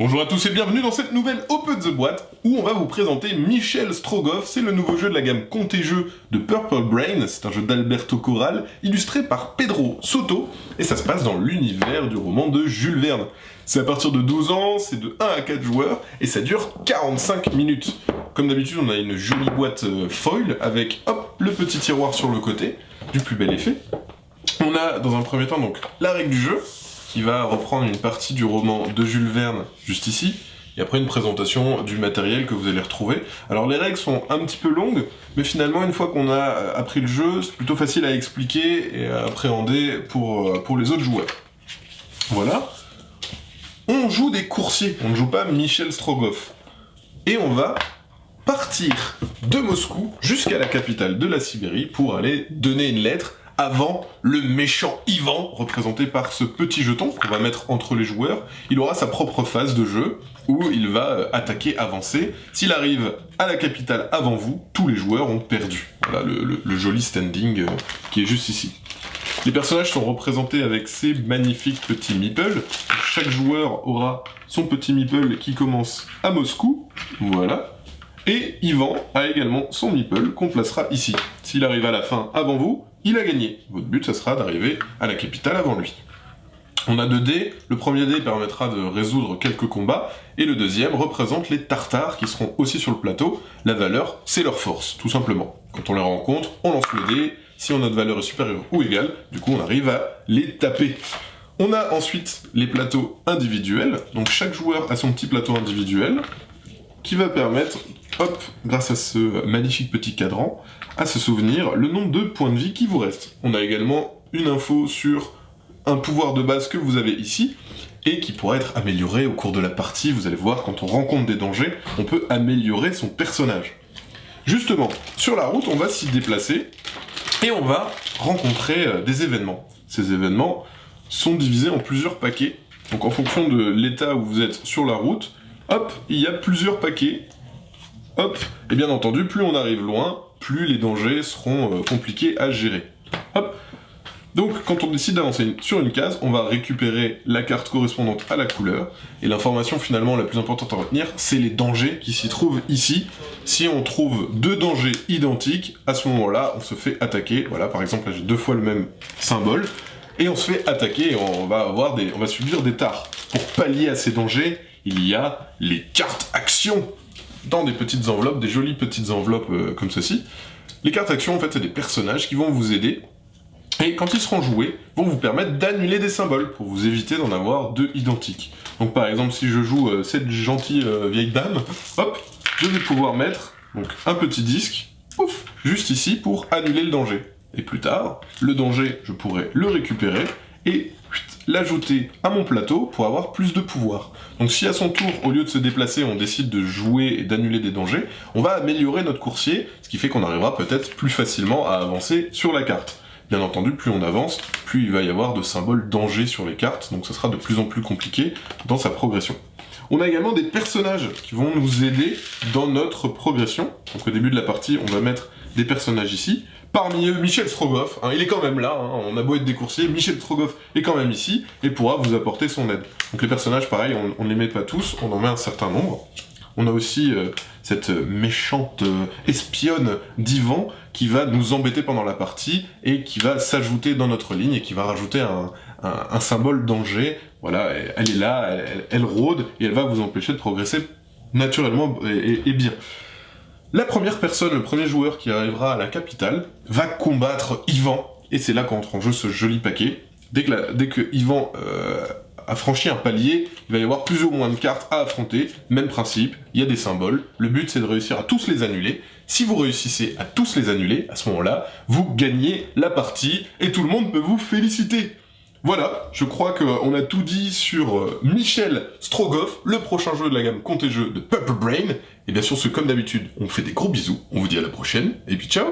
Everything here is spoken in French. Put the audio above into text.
Bonjour à tous et bienvenue dans cette nouvelle Open the Boîte où on va vous présenter Michel Strogoff. C'est le nouveau jeu de la gamme Comptez-Jeux de Purple Brain. C'est un jeu d'Alberto Corral illustré par Pedro Soto et ça se passe dans l'univers du roman de Jules Verne. C'est à partir de 12 ans, c'est de 1 à 4 joueurs et ça dure 45 minutes. Comme d'habitude, on a une jolie boîte foil avec hop, le petit tiroir sur le côté, du plus bel effet. On a dans un premier temps donc la règle du jeu, qui va reprendre une partie du roman de Jules Verne, juste ici, et après une présentation du matériel que vous allez retrouver. Alors les règles sont un petit peu longues, mais finalement une fois qu'on a appris le jeu, c'est plutôt facile à expliquer et à appréhender pour les autres joueurs. Voilà. On joue des coursiers, on ne joue pas Michel Strogoff. Et on va partir de Moscou jusqu'à la capitale de la Sibérie pour aller donner une lettre avant le méchant Ivan, représenté par ce petit jeton qu'on va mettre entre les joueurs. Il aura sa propre phase de jeu, où il va attaquer, avancer. S'il arrive à la capitale avant vous, tous les joueurs ont perdu. Voilà le joli standing qui est juste ici. Les personnages sont représentés avec ces magnifiques petits meeples. Chaque joueur aura son petit meeple qui commence à Moscou, voilà. Et Ivan a également son meeple qu'on placera ici. S'il arrive à la fin avant vous, il a gagné. Votre but, ça sera d'arriver à la capitale avant lui. On a 2 dés. Le premier dé permettra de résoudre quelques combats, et le deuxième représente les Tartares qui seront aussi sur le plateau. La valeur, c'est leur force, tout simplement. Quand on les rencontre, on lance le dé. Si notre valeur est supérieure ou égale, du coup, on arrive à les taper. On a ensuite les plateaux individuels. Donc chaque joueur a son petit plateau individuel, qui va permettre, hop, grâce à ce magnifique petit cadran, à se souvenir le nombre de points de vie qui vous reste. On a également une info sur un pouvoir de base que vous avez ici, et qui pourra être amélioré au cours de la partie. Vous allez voir, quand on rencontre des dangers, on peut améliorer son personnage. Justement, sur la route, on va s'y déplacer, et on va rencontrer des événements. Ces événements sont divisés en plusieurs paquets, donc en fonction de l'état où vous êtes sur la route, hop, il y a plusieurs paquets, hop, et bien entendu, plus on arrive loin, plus les dangers seront compliqués à gérer. Hop. Donc, quand on décide d'avancer sur une case, on va récupérer la carte correspondante à la couleur, et l'information finalement la plus importante à retenir, c'est les dangers qui s'y trouvent ici. Si on trouve 2 dangers identiques, à ce moment-là, on se fait attaquer. Voilà, par exemple, là j'ai 2 fois le même symbole, et on se fait attaquer, et on va subir des tares. Pour pallier à ces dangers, il y a les cartes actions dans des petites enveloppes, des jolies petites enveloppes comme ceci. Les cartes actions, en fait, c'est des personnages qui vont vous aider, et quand ils seront joués, vont vous permettre d'annuler des symboles, pour vous éviter d'en avoir 2 identiques. Donc par exemple, si je joue cette gentille vieille dame, hop, je vais pouvoir mettre donc, un petit disque, ouf, juste ici, pour annuler le danger. Et plus tard, le danger, je pourrai le récupérer, et l'ajouter à mon plateau pour avoir plus de pouvoir. Donc si à son tour, au lieu de se déplacer, on décide de jouer et d'annuler des dangers, on va améliorer notre coursier, ce qui fait qu'on arrivera peut-être plus facilement à avancer sur la carte. Bien entendu, plus on avance, plus il va y avoir de symboles danger sur les cartes, donc ça sera de plus en plus compliqué dans sa progression. On a également des personnages qui vont nous aider dans notre progression. Donc au début de la partie, on va mettre des personnages ici. Parmi eux, Michel Strogoff, il est quand même là, on a beau être des coursiers, Michel Strogoff est quand même ici, et pourra vous apporter son aide. Donc les personnages, pareil, on ne les met pas tous, on en met un certain nombre. On a aussi cette méchante espionne d'Ivan qui va nous embêter pendant la partie, et qui va s'ajouter dans notre ligne, et qui va rajouter un symbole danger. Voilà, elle est là, elle rôde, et elle va vous empêcher de progresser naturellement et bien. La première personne, le premier joueur qui arrivera à la capitale, va combattre Ivan, et c'est là qu'entre en jeu ce joli paquet. Dès que Ivan a franchi un palier, il va y avoir plus ou moins de cartes à affronter, même principe, il y a des symboles, le but c'est de réussir à tous les annuler. Si vous réussissez à tous les annuler, à ce moment-là, vous gagnez la partie, et tout le monde peut vous féliciter. Voilà, je crois qu'on a tout dit sur Michel Strogoff, le prochain jeu de la gamme Comptez-Jeux de Purple Brain. Et bien sûr, comme d'habitude, on vous fait des gros bisous, on vous dit à la prochaine, et puis ciao!